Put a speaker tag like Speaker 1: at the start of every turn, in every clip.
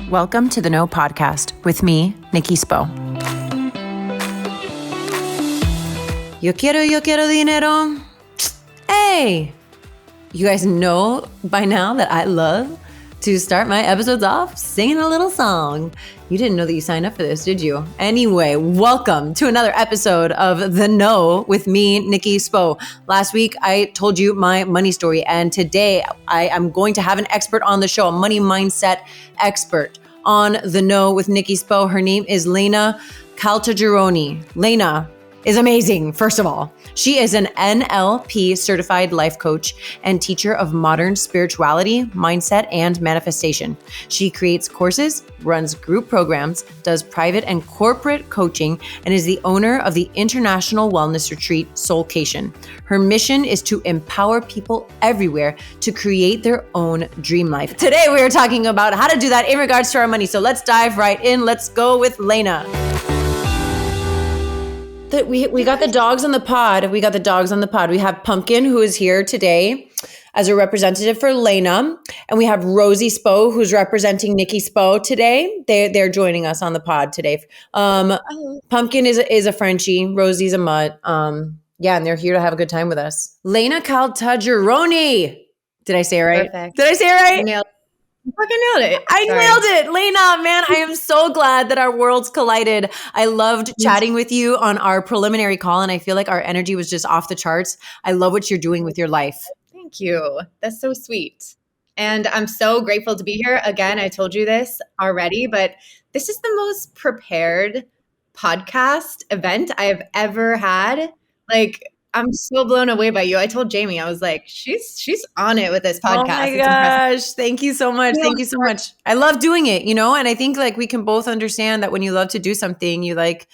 Speaker 1: Welcome to the No Podcast with me, Nikki Spo. Yo quiero dinero. Hey! You guys know by now that I love to start my episodes off singing a little song. You didn't know that you signed up for this, did you? Anyway, welcome to another episode of The No with me, Nikki Spo. Last week, I told you my money story, and today I am going to have an expert on the show, a money mindset expert on The No with Nikki Spo. Her name is Laina Caltagirone. Laina is amazing, first of all. She is an NLP certified life coach and teacher of modern spirituality, mindset, and manifestation. She creates courses, runs group programs, does private and corporate coaching, and is the owner of the international wellness retreat, Soulcation. Her mission is to empower people everywhere to create their own dream life. Today, we are talking about how to do that in regards to our money. So let's dive right in. Let's go with Laina. We got the dogs on the pod. We have Pumpkin, who is here today as a representative for Laina. And we have Rosie Spo, who's representing Nikki Spo today. They're joining us on the pod today. Pumpkin is a Frenchie. Rosie's a mutt. And they're here to have a good time with us. Laina Caltagirone. Did I say it right?
Speaker 2: Perfect.
Speaker 1: Did I say it right?
Speaker 2: Nailed it. You fucking nailed it.
Speaker 1: I nailed it. Laina, man, I am so glad that our worlds collided. I loved chatting with you on our preliminary call, and I feel like our energy was just off the charts. I love what you're doing with your life.
Speaker 2: Thank you. That's so sweet. And I'm so grateful to be here. Again, I told you this already, but this is the most prepared podcast event I have ever had. I'm so blown away by you. I told Jamie, I was like, she's on it with this podcast.
Speaker 1: Oh my gosh. Thank you so much. Thank you so much. I love doing it, and I think we can both understand that when you love to do something, you like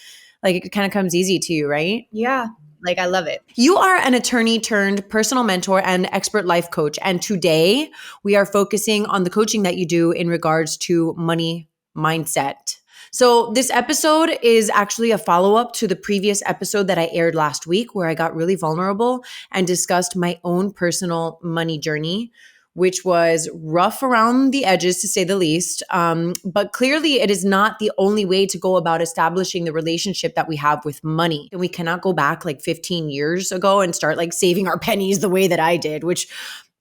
Speaker 1: it kind of comes easy to you, right?
Speaker 2: Yeah. I love it.
Speaker 1: You are an attorney turned personal mentor and expert life coach. And today we are focusing on the coaching that you do in regards to money mindset. So this episode is actually a follow-up to the previous episode that I aired last week, where I got really vulnerable and discussed my own personal money journey, which was rough around the edges, to say the least. But clearly it is not the only way to go about establishing the relationship that we have with money. And we cannot go back 15 years ago and start saving our pennies the way that I did, which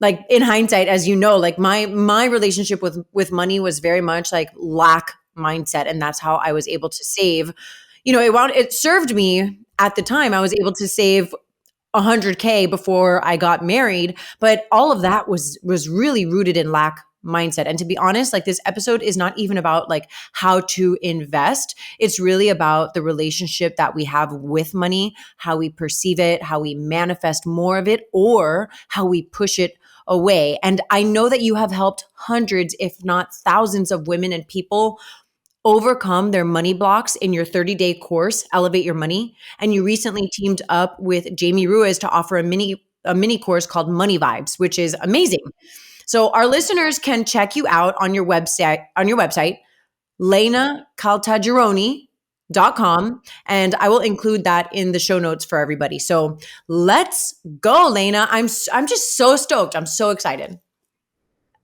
Speaker 1: in hindsight, as you know, my relationship with money was very much lack mindset. And that's how I was able to save. It served me at the time. I was able to save $100K before I got married, but all of that was really rooted in lack mindset. And to be honest, this episode is not even about how to invest. It's really about the relationship that we have with money, how we perceive it, how we manifest more of it, or how we push it away. And I know that you have helped hundreds, if not thousands of women and people overcome their money blocks in your 30-day course, Elevate Your Money. And you recently teamed up with Jamie Ruiz to offer a mini course called Money Vibes, which is amazing. So our listeners can check you out on your website, lainacaltagirone.com. And I will include that in the show notes for everybody. So let's go, Laina. I'm just so stoked. I'm so excited.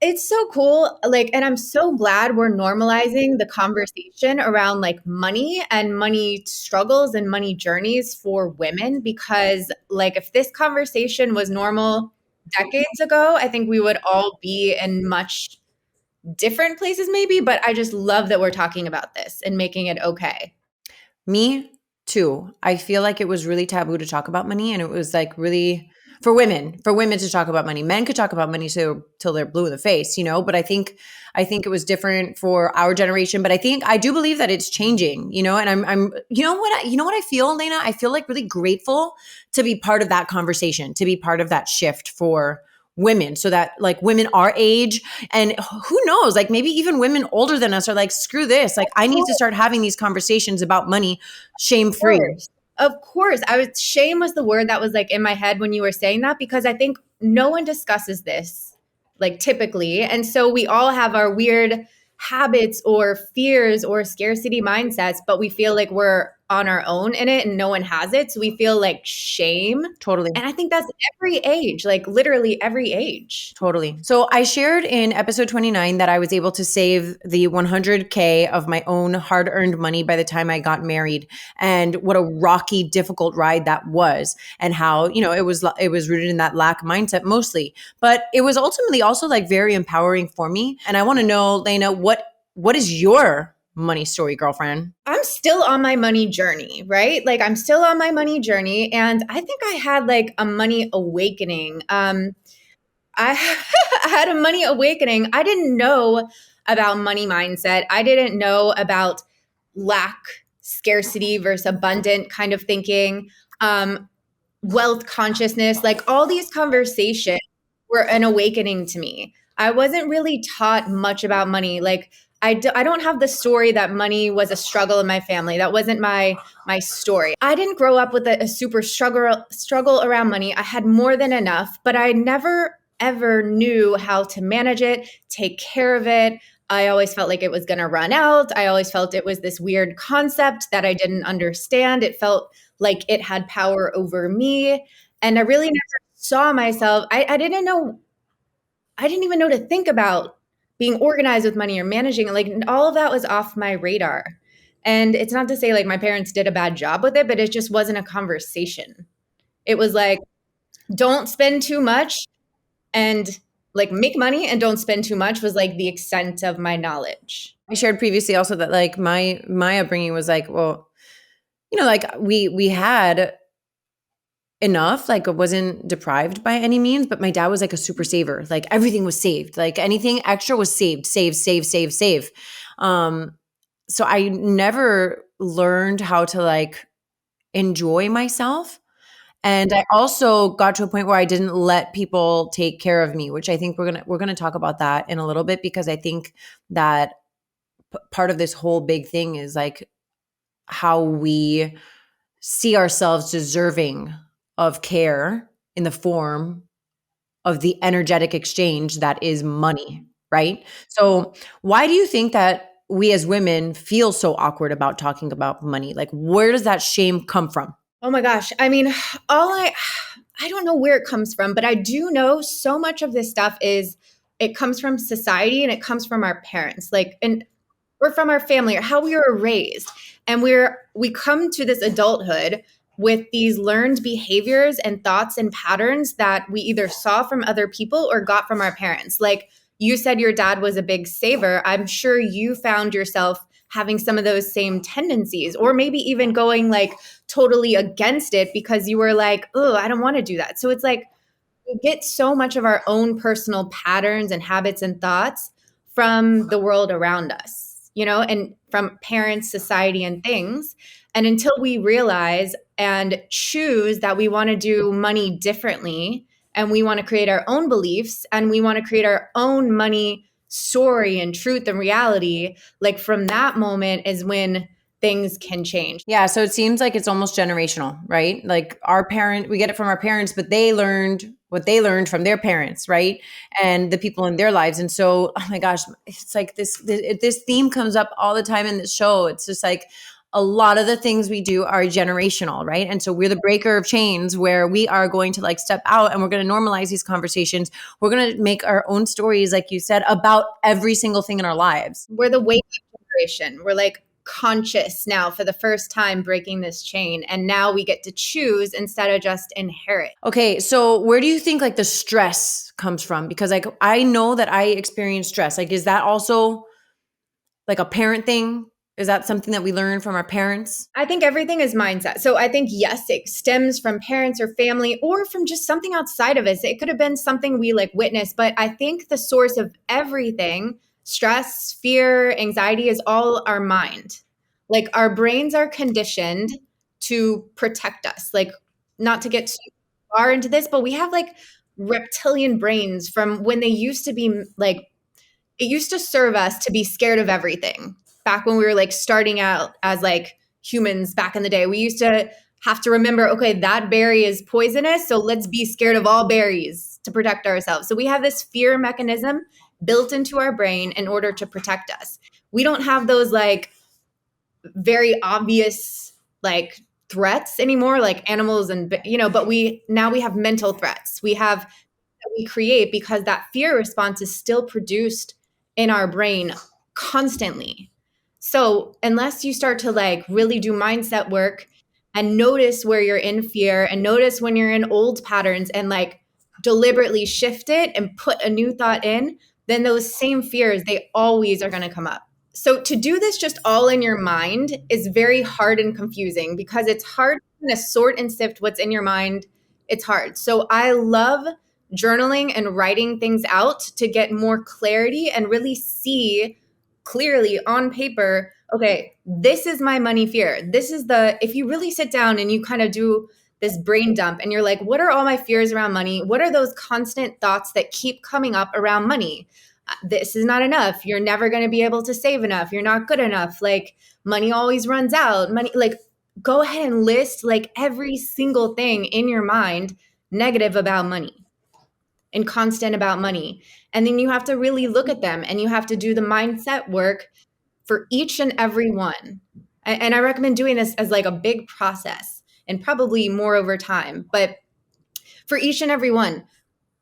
Speaker 2: It's so cool. And I'm so glad we're normalizing the conversation around money and money struggles and money journeys for women, because if this conversation was normal decades ago, I think we would all be in much different places maybe, but I just love that we're talking about this and making it okay.
Speaker 1: Me too. I feel like it was really taboo to talk about money, and it was really for women to talk about money. Men could talk about money till they're blue in the face, but I think it was different for our generation. But I do believe that it's changing, and I'm what I feel, Laina? I feel really grateful to be part of that conversation, to be part of that shift for women, so that women our age, and who knows, maybe even women older than us are screw this. I need to start having these conversations about money shame-free.
Speaker 2: Of course. Shame was the word that was in my head when you were saying that, because I think no one discusses this typically. And so we all have our weird habits or fears or scarcity mindsets, but we feel we're on our own in it and no one has it. So we feel like shame.
Speaker 1: Totally.
Speaker 2: And I think that's every age, like literally every age.
Speaker 1: Totally. So I shared in episode 29 that I was able to save the 100K of my own hard earned money by the time I got married, and what a rocky, difficult ride that was, and how, it was rooted in that lack mindset mostly, but it was ultimately also like very empowering for me. And I want to know, Laina, what is your money story, girlfriend?
Speaker 2: I'm still on my money journey, right? Like I'm still on my money journey. And I think I had like a money awakening. I I had a money awakening. I didn't know about money mindset. I didn't know about lack, scarcity versus abundant kind of thinking, wealth consciousness. Like all these conversations were an awakening to me. I wasn't really taught much about money. Like I don't have the story that money was a struggle in my family. That wasn't my story. I didn't grow up with a super struggle around money. I had more than enough, but I never ever knew how to manage it, take care of it. I always felt like it was going to run out. I always felt it was this weird concept that I didn't understand. It felt like it had power over me. And I really never saw myself. I didn't know, I didn't even know to think about being organized with money or managing it. Like all of that was off my radar. And it's not to say like my parents did a bad job with it, but it just wasn't a conversation. It was like, don't spend too much and like make money and don't spend too much was like the extent of my knowledge.
Speaker 1: I shared previously also that like my upbringing was like, well, like we had enough, like it wasn't deprived by any means, but my dad was like a super saver. Like everything was saved. Like anything extra was saved, save. So I never learned how to like enjoy myself. And I also got to a point where I didn't let people take care of me, which I think we're gonna talk about that in a little bit, because I think that part of this whole big thing is like how we see ourselves deserving of care in the form of the energetic exchange that is money, right? So why do you think that we as women feel so awkward about talking about money? Like, where does that shame come from?
Speaker 2: Oh my gosh. I mean, I don't know where it comes from, but I do know so much of this stuff is it comes from society and it comes from our parents. Like and or from our family or how we were raised. And we come to this adulthood with these learned behaviors and thoughts and patterns that we either saw from other people or got from our parents. Like you said your dad was a big saver. I'm sure you found yourself having some of those same tendencies, or maybe even going like totally against it because you were like, oh, I don't want to do that. So it's like we get so much of our own personal patterns and habits and thoughts from the world around us, and from parents, society, and things. And until we realize and choose that we want to do money differently and we want to create our own beliefs and we want to create our own money story and truth and reality, like from that moment is when things can change.
Speaker 1: Yeah. So it seems like it's almost generational, right? Like we get it from our parents, but they learned what they learned from their parents, right? And the people in their lives. And so, oh my gosh, it's like this theme comes up all the time in the show. It's just like a lot of the things we do are generational, right? And so we're the breaker of chains where we are going to like step out and we're going to normalize these conversations. We're going to make our own stories, like you said, about every single thing in our lives.
Speaker 2: We're the wake up generation. We're like conscious now for the first time breaking this chain. And now we get to choose instead of just inherit.
Speaker 1: Okay. So where do you think like the stress comes from? Because like I know that I experience stress. Like, is that also like a parent thing? Is that something that we learn from our parents?
Speaker 2: I think everything is mindset. So I think, yes, it stems from parents or family or from just something outside of us. It could have been something we like witnessed, but I think the source of everything, stress, fear, anxiety, is all our mind. Like our brains are conditioned to protect us, like not to get too far into this, but we have like reptilian brains from when they used to be like, it used to serve us to be scared of everything. Back when we were like starting out as like humans back in the day, we used to have to remember, okay, that berry is poisonous, so let's be scared of all berries to protect ourselves. So we have this fear mechanism built into our brain in order to protect us. We don't have those like very obvious like threats anymore, like animals and, but we have mental threats. We have that we create because that fear response is still produced in our brain constantly. So unless you start to like really do mindset work and notice where you're in fear and notice when you're in old patterns and like deliberately shift it and put a new thought in, then those same fears, they always are going to come up. So to do this just all in your mind is very hard and confusing because it's hard to sort and sift what's in your mind. It's hard. So I love journaling and writing things out to get more clarity and really see clearly on paper, okay, this is my money fear. This is if you really sit down and you kind of do this brain dump and you're like, what are all my fears around money? What are those constant thoughts that keep coming up around money? This is not enough. You're never going to be able to save enough. You're not good enough. Like money always runs out. Money, like go ahead and list like every single thing in your mind negative about money and constant about money. And then you have to really look at them and you have to do the mindset work for each and every one. And I recommend doing this as like a big process and probably more over time. But for each and every one,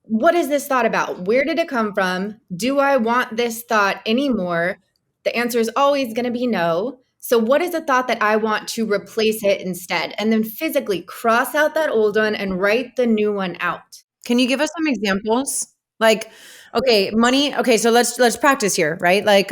Speaker 2: what is this thought about? Where did it come from? Do I want this thought anymore? The answer is always going to be no. So, what is a thought that I want to replace it instead? And then physically cross out that old one and write the new one out.
Speaker 1: Can you give us some examples? Like, okay, money. Okay, so let's practice here, right? Like,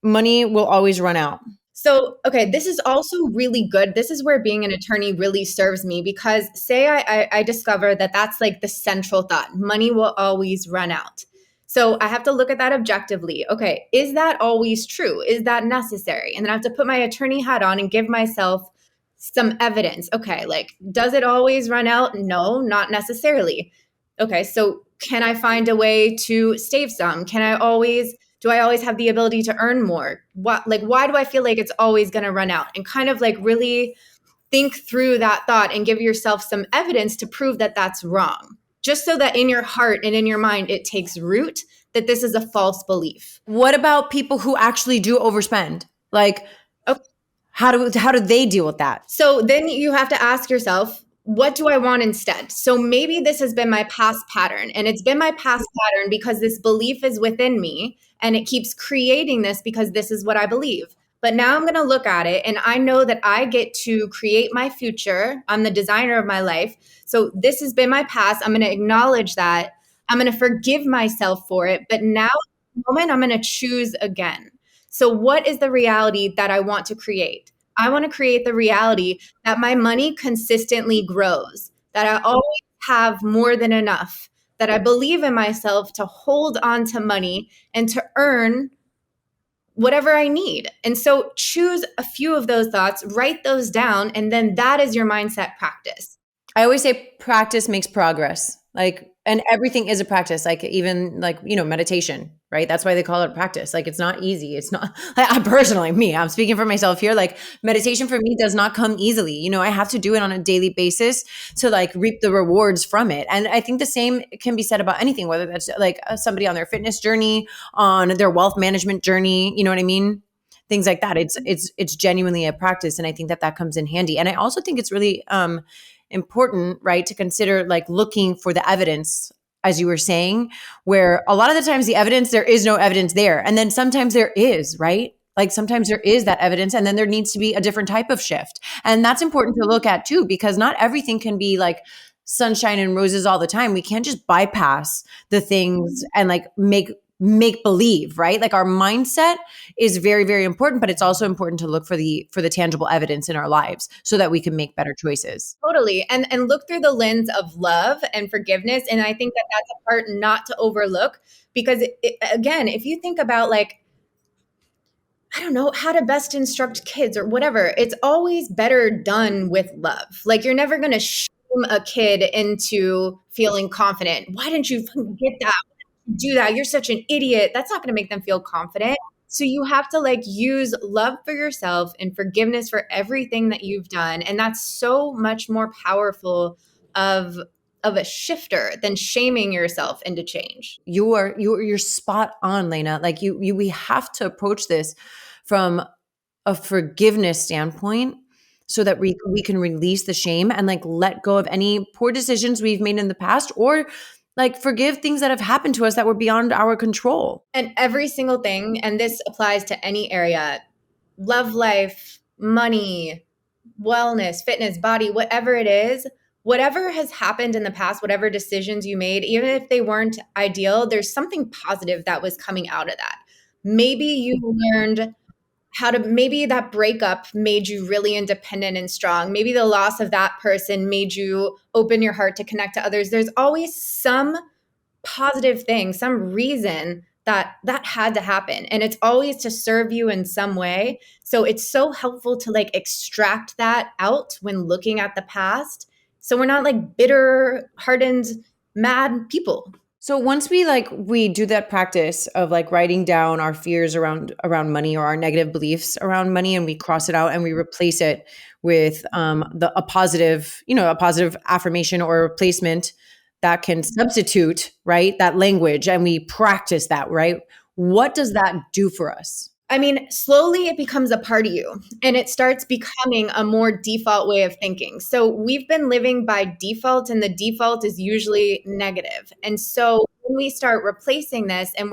Speaker 1: money will always run out.
Speaker 2: So, okay, this is also really good. This is where being an attorney really serves me because say I discover that that's like the central thought, money will always run out. So I have to look at that objectively. Okay, is that always true? Is that necessary? And then I have to put my attorney hat on and give myself some evidence. Okay, like, does it always run out? No, not necessarily. Okay, so can I find a way to save some? Do I always have the ability to earn more? Why do I feel like it's always going to run out? And kind of like really think through that thought and give yourself some evidence to prove that that's wrong. Just so that in your heart and in your mind, it takes root that this is a false belief.
Speaker 1: What about people who actually do overspend? Like,
Speaker 2: okay.
Speaker 1: How do they deal with that?
Speaker 2: So then you have to ask yourself, what do I want instead? So maybe this has been my past pattern, and it's been my past pattern because this belief is within me and it keeps creating this because this is what I believe. But now I'm going to look at it and I know that I get to create my future. I'm the designer of my life. So this has been my past. I'm going to acknowledge that. I'm going to forgive myself for it. But now, at the moment, I'm going to choose again. So what is the reality that I want to create? I want to create the reality that my money consistently grows, that I always have more than enough, that I believe in myself to hold on to money and to earn whatever I need. And so choose a few of those thoughts, write those down, and then that is your mindset practice.
Speaker 1: I always say practice makes progress. Like, and everything is a practice, like even like, meditation, right? That's why they call it practice. Like, it's not easy. It's not, I personally, I'm speaking for myself here. Like, meditation for me does not come easily. I have to do it on a daily basis to like reap the rewards from it. And I think the same can be said about anything, whether that's like somebody on their fitness journey, on their wealth management journey, you know what I mean? Things like that. It's genuinely a practice. And I think that comes in handy. And I also think it's really, important, right, to consider like looking for the evidence, as you were saying, where a lot of the times the evidence, there is no evidence there. And then sometimes there is, right? Like sometimes there is that evidence and then there needs to be a different type of shift. And that's important to look at too, because not everything can be like sunshine and roses all the time. We can't just bypass the things and like make believe, right? Like our mindset is very, very important, but it's also important to look for the tangible evidence in our lives so that we can make better choices.
Speaker 2: Totally. And look through the lens of love and forgiveness. And I think that that's a part not to overlook because again, if you think about like, I don't know, how to best instruct kids or whatever, it's always better done with love. Like you're never going to shame a kid into feeling confident. Why didn't you get that? Do that? You're such an idiot. That's not going to make them feel confident. So you have to like use love for yourself and forgiveness for everything that you've done. And that's so much more powerful of a shifter than shaming yourself into change.
Speaker 1: You're spot on, Laina. Like we have to approach this from a forgiveness standpoint so that we can release the shame and like let go of any poor decisions we've made in the past, or like forgive things that have happened to us that were beyond our control.
Speaker 2: And every single thing, and this applies to any area, love life, money, wellness, fitness, body, whatever it is, whatever has happened in the past, whatever decisions you made, even if they weren't ideal, there's something positive that was coming out of that. Maybe you learned how to, maybe that breakup made you really independent and strong. Maybe the loss of that person made you open your heart to connect to others. There's always some positive thing, some reason that had to happen, and it's always to serve you in some way. So it's so helpful to like extract that out when looking at the past, so we're not like bitter, hardened, mad people.
Speaker 1: So once we do that practice of like writing down our fears around money, or our negative beliefs around money, and we cross it out and we replace it with a positive, a positive affirmation or replacement that can substitute, right, that language, and we practice that, right? What does that do for us?
Speaker 2: I mean, slowly it becomes a part of you, and it starts becoming a more default way of thinking. So we've been living by default, and the default is usually negative. And so when we start replacing this, and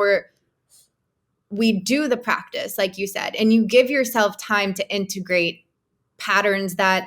Speaker 2: we do the practice, like you said, and you give yourself time to integrate patterns that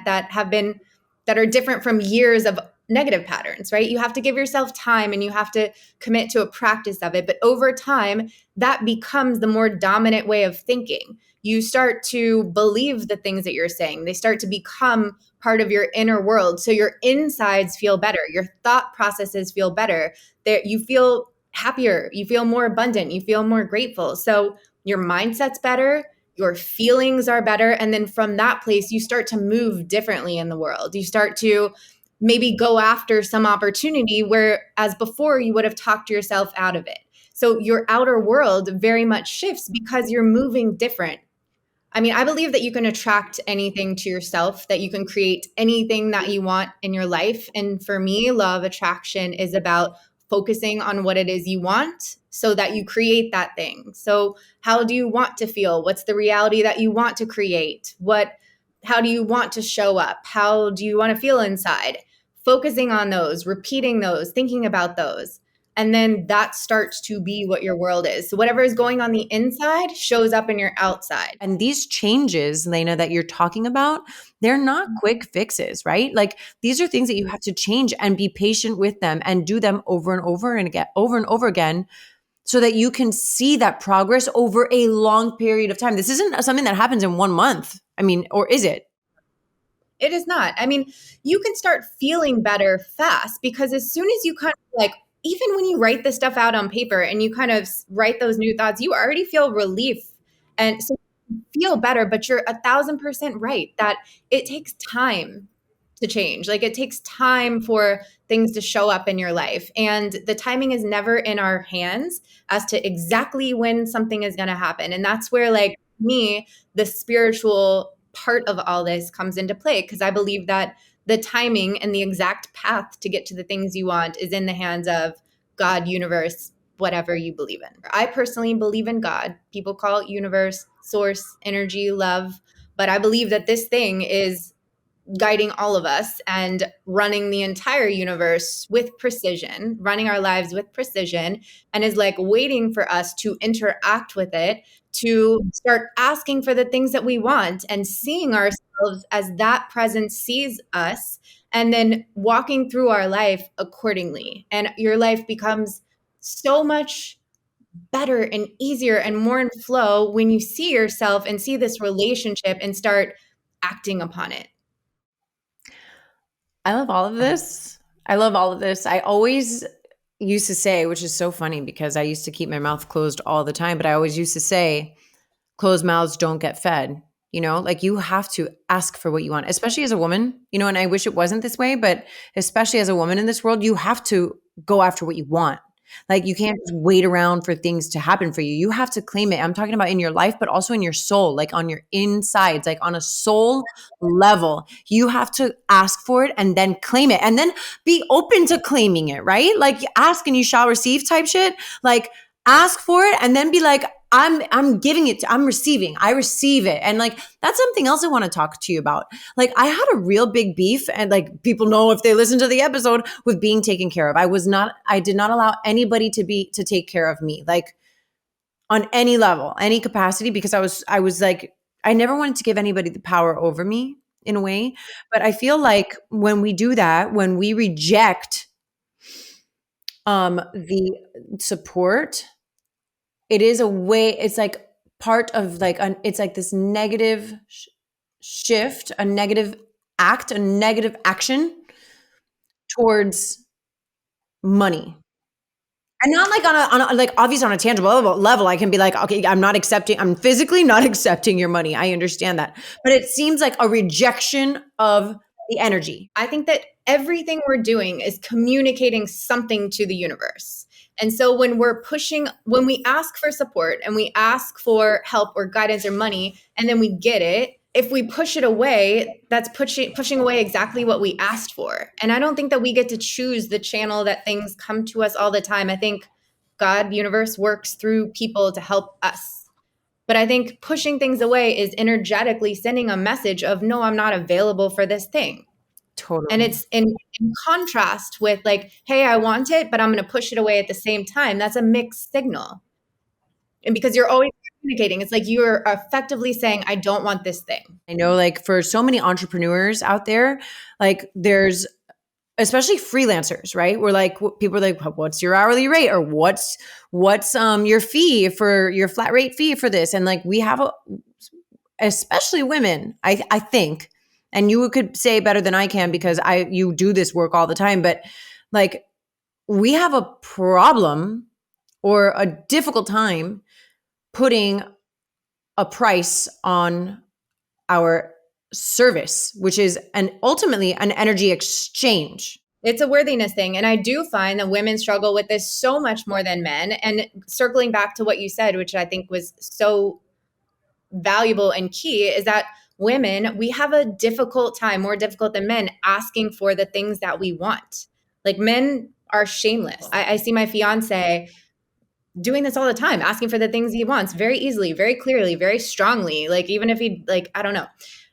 Speaker 2: are different from years of negative patterns, right? You have to give yourself time, and you have to commit to a practice of it. But over time, that becomes the more dominant way of thinking. You start to believe the things that you're saying. They start to become part of your inner world. So your insides feel better. Your thought processes feel better. You feel happier. You feel more abundant. You feel more grateful. So your mindset's better. Your feelings are better. And then from that place, you start to move differently in the world. You start to maybe go after some opportunity where, as before, you would have talked yourself out of it. So your outer world very much shifts because you're moving different. I mean, I believe that you can attract anything to yourself, that you can create anything that you want in your life. And for me, law of attraction is about focusing on what it is you want so that you create that thing. So how do you want to feel? What's the reality that you want to create? How do you want to show up? How do you want to feel inside? Focusing on those, repeating those, thinking about those. And then that starts to be what your world is. So whatever is going on the inside shows up in your outside.
Speaker 1: And these changes, Laina, that you're talking about, they're not quick fixes, right? Like these are things that you have to change and be patient with them and do them over and over again, so that you can see that progress over a long period of time. This isn't something that happens in 1 month. I mean, or is it?
Speaker 2: It is not. I mean, you can start feeling better fast, because as soon as you kind of like, even when you write this stuff out on paper and you kind of write those new thoughts, you already feel relief. And so you feel better, but you're 1,000% right that it takes time to change. Like it takes time for things to show up in your life. And the timing is never in our hands as to exactly when something is going to happen. And that's where, like me, the spiritual part of all this comes into play, because I believe that the timing and the exact path to get to the things you want is in the hands of God, universe, whatever you believe in. I personally believe in God. People call it universe, source, energy, love. But I believe that this thing is guiding all of us and running the entire universe with precision, running our lives with precision, and is like waiting for us to interact with it, to start asking for the things that we want and seeing ourselves as that presence sees us, and then walking through our life accordingly. And your life becomes so much better and easier and more in flow when you see yourself and see this relationship and start acting upon it.
Speaker 1: I love all of this. I always used to say, which is so funny because I used to keep my mouth closed all the time, but I always used to say, closed mouths don't get fed. Like you have to ask for what you want, especially as a woman, and I wish it wasn't this way, but especially as a woman in this world, you have to go after what you want. Like you can't just wait around for things to happen for you. You have to claim it. I'm talking about in your life, but also in your soul, like on your insides, like on a soul level. You have to ask for it and then claim it, and then be open to claiming it, right? Like ask and you shall receive type shit. Like ask for it and then be like, I'm giving it I'm receiving. I receive it. And like that's something else I want to talk to you about. Like I had a real big beef, and like people know if they listen to the episode, with being taken care of. I did not allow anybody to take care of me. Like on any level, any capacity, because I was like I never wanted to give anybody the power over me in a way. But I feel like when we do that, when we reject the support, it is a way, it's like part of like it's like this negative shift, a negative act, a negative action towards money. And not like on a like obviously on a tangible level, I can be like, okay, I'm physically not accepting your money. I understand that. But it seems like a rejection of the energy.
Speaker 2: I think that everything we're doing is communicating something to the universe. And so when we ask for support and we ask for help or guidance or money, and then we get it, if we push it away, that's pushing away exactly what we asked for. And I don't think that we get to choose the channel that things come to us all the time. I think God, universe works through people to help us. But I think pushing things away is energetically sending a message of, no, I'm not available for this thing.
Speaker 1: Totally.
Speaker 2: And it's in contrast with like, hey, I want it, but I'm going to push it away at the same time. That's a mixed signal. And because you're always communicating, it's like you're effectively saying, I don't want this thing.
Speaker 1: I know, like for so many entrepreneurs out there, like there's especially freelancers, right? We're like, people are like, what's your hourly rate, or what's your fee for your flat rate fee for this? And like we have especially women, I think, and you could say better than I can because you do this work all the time, but like we have a problem or a difficult time putting a price on our service, which is ultimately an energy exchange.
Speaker 2: It's a worthiness thing. And I do find that women struggle with this so much more than men. And circling back to what you said, which I think was so valuable and key, is that women, we have a difficult time, more difficult than men, asking for the things that we want. Like men are shameless. I see my fiance doing this all the time, asking for the things he wants very easily, very clearly, very strongly. Like even if he like, I don't know.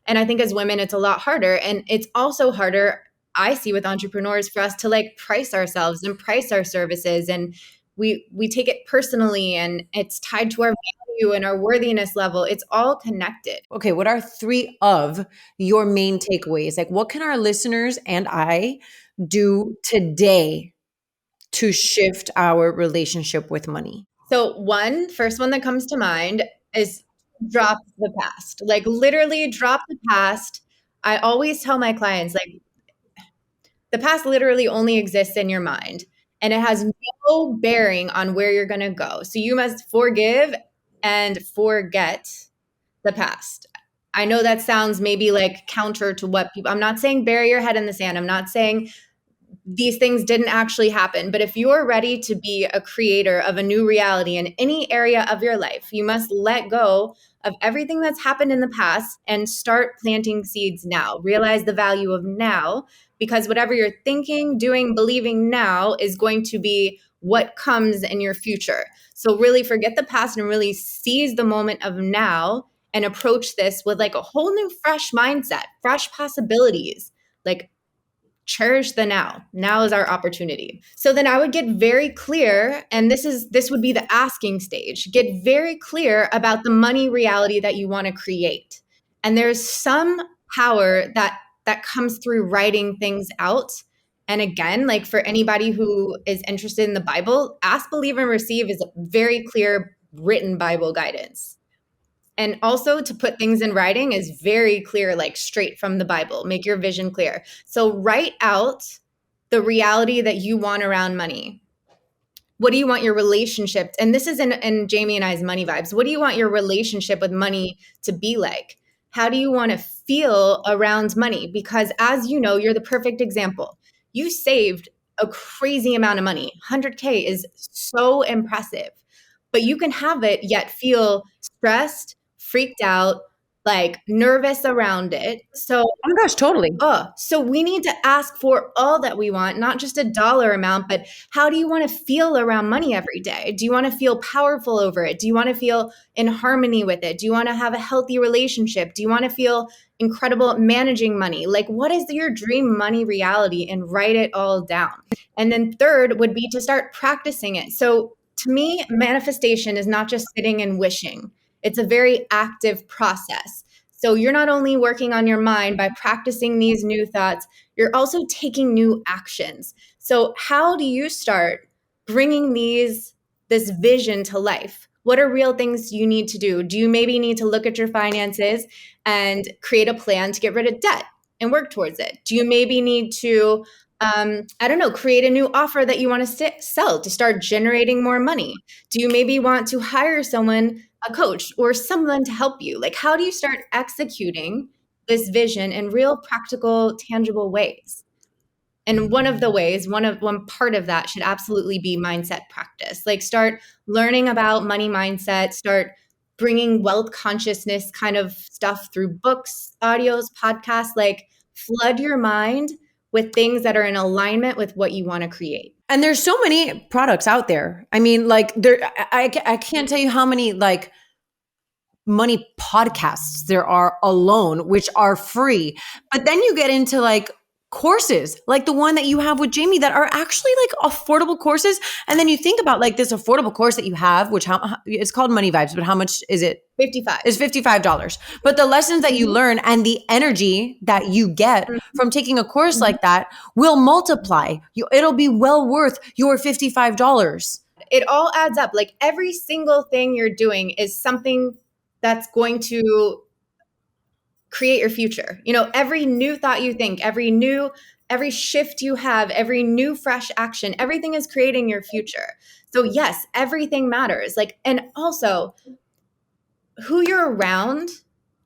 Speaker 2: And I think as women, it's a lot harder. And it's also harder, I see with entrepreneurs, for us to like price ourselves and price our services. And we take it personally, and it's tied to our value and our worthiness level. It's all connected.
Speaker 1: Okay, what are 3 of your main takeaways? Like what can our listeners and I do today to shift our relationship with money?
Speaker 2: So first one that comes to mind is drop the past. Like literally drop the past. I always tell my clients, like, the past literally only exists in your mind, and it has no bearing on where you're going to go. So you must forgive and forget the past. I know that sounds maybe like counter to what people, I'm not saying bury your head in the sand. I'm not saying these things didn't actually happen. But if you're ready to be a creator of a new reality in any area of your life, you must let go of everything that's happened in the past and start planting seeds now. Realize the value of now, because whatever you're thinking, doing, believing now is going to be what comes in your future. So really forget the past and really seize the moment of now and approach this with like a whole new fresh mindset, fresh possibilities. Like cherish the now. Now is our opportunity. So then I would get very clear, and this would be the asking stage. Get very clear about the money reality that you want to create. And there's some power that comes through writing things out. And again, like for anybody who is interested in the Bible, ask, believe, and receive is very clear written Bible guidance. And also to put things in writing is very clear, like straight from the Bible. Make your vision clear. So write out the reality that you want around money. What do you want your relationship? And this is in Jamie and I's money vibes. What do you want your relationship with money to be like? How do you want to feel around money? Because as you know, you're the perfect example. You saved a crazy amount of money. 100K is so impressive, but you can have it yet feel stressed, freaked out, like nervous around it. So
Speaker 1: Oh my gosh, totally.
Speaker 2: so we need to ask for all that we want, not just a dollar amount, but how do you want to feel around money every day? Do you want to feel powerful over it? Do you want to feel in harmony with it? Do you want to have a healthy relationship? Do you want to feel incredible at managing money? Like, what is your dream money reality? And write it all down. And then third would be to start practicing it. So to me, manifestation is not just sitting and wishing. It's a very active process. So you're not only working on your mind by practicing these new thoughts, you're also taking new actions. So how do you start bringing this vision to life? What are real things you need to do? Do you maybe need to look at your finances and create a plan to get rid of debt and work towards it? Do you maybe need to create a new offer that you want to sell to start generating more money? Do you maybe want to hire someone, a coach or someone to help you? Like, how do you start executing this vision in real, practical, tangible ways? And one part of that should absolutely be mindset practice. Like, start learning about money mindset, start bringing wealth consciousness kind of stuff through books, audios, podcasts, like flood your mind with things that are in alignment with what you want to create.
Speaker 1: And there's so many products out there. I mean, like I can't tell you how many like money podcasts there are alone, which are free. But then you get into like courses, like the one that you have with Jamie that are actually like affordable courses. And then you think about like this affordable course that you have, which it's called Money Vibes, but how much is it?
Speaker 2: 55.
Speaker 1: It's $55. But the lessons that you learn and the energy that you get from taking a course like that will multiply. It'll be well worth your $55.
Speaker 2: It all adds up. Like, every single thing you're doing is something that's going to create your future. You know, every new thought you think, every shift you have, every new fresh action, everything is creating your future. So yes, everything matters. Like, and also who you're around,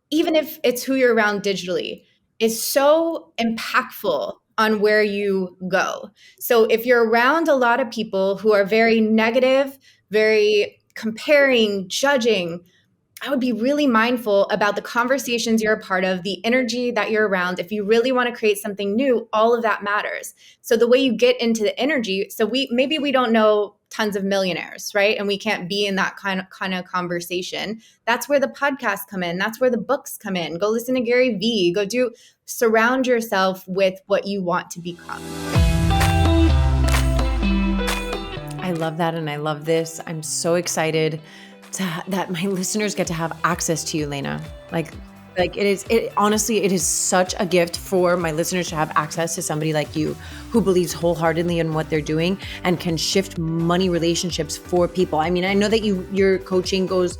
Speaker 2: even if it's who you're around digitally, is so impactful on where you go. So if you're around a lot of people who are very negative, very comparing, judging, I would be really mindful about the conversations you're a part of, the energy that you're around. If you really want to create something new, all of that matters. So the way you get into the energy, so we don't know tons of millionaires, right? And we can't be in that kind of conversation. That's where the podcasts come in. That's where the books come in. Go listen to Gary Vee. Surround yourself with what you want to become.
Speaker 1: I love that. And I love this. I'm so excited that my listeners get to have access to you, Laina. Like honestly, it is such a gift for my listeners to have access to somebody like you who believes wholeheartedly in what they're doing and can shift money relationships for people. I mean, I know that your coaching goes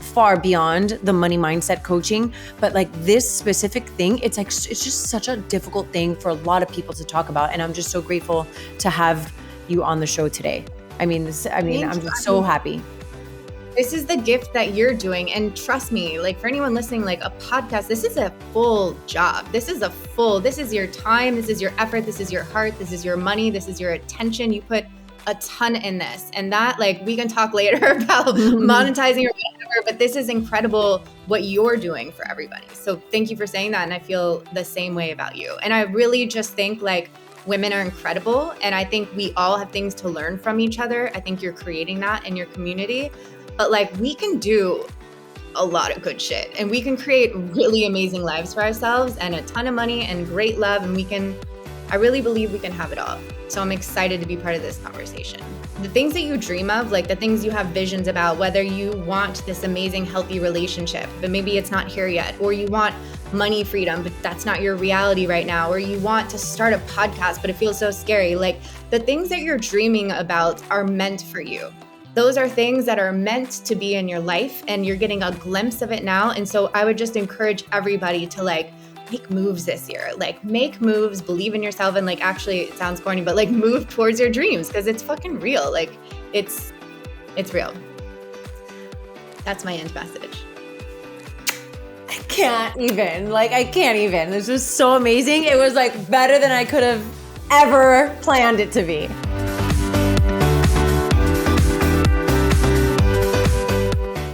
Speaker 1: far beyond the money mindset coaching, but like this specific thing, it's just such a difficult thing for a lot of people to talk about. And I'm just so grateful to have you on the show today. I'm just so happy.
Speaker 2: This is the gift that you're doing. And trust me, like, for anyone listening, like, a podcast, this is a full job. This is your time. This is your effort. This is your heart. This is your money. This is your attention. You put a ton in this. And that, like, we can talk later about monetizing or whatever, but this is incredible what you're doing for everybody. So thank you for saying that. And I feel the same way about you. And I really just think, like, women are incredible. And I think we all have things to learn from each other. I think you're creating that in your community. But like, we can do a lot of good shit and we can create really amazing lives for ourselves and a ton of money and great love. And I really believe we can have it all. So I'm excited to be part of this conversation. The things that you dream of, like the things you have visions about, whether you want this amazing, healthy relationship, but maybe it's not here yet, or you want money freedom, but that's not your reality right now, or you want to start a podcast, but it feels so scary. Like, the things that you're dreaming about are meant for you. Those are things that are meant to be in your life, and you're getting a glimpse of it now. And so I would just encourage everybody to like make moves this year, like make moves, believe in yourself. And like, actually it sounds corny, but like move towards your dreams because it's fucking real. Like it's real. That's my end message.
Speaker 1: I can't even. This was so amazing. It was like better than I could have ever planned it to be.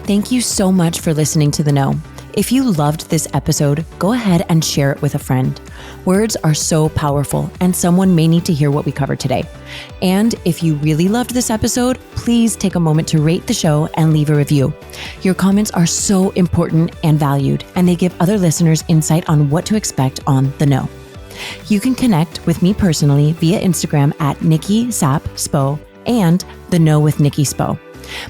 Speaker 1: Thank you so much for listening to The Know. If you loved this episode, go ahead and share it with a friend. Words are so powerful, and someone may need to hear what we covered today. And if you really loved this episode, please take a moment to rate the show and leave a review. Your comments are so important and valued, and they give other listeners insight on what to expect on The Know. You can connect with me personally via Instagram at Nikki Spo and The Know with Nikki Spo.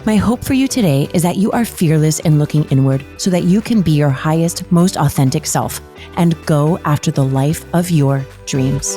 Speaker 1: My hope for you today is that you are fearless in looking inward so that you can be your highest, most authentic self and go after the life of your dreams.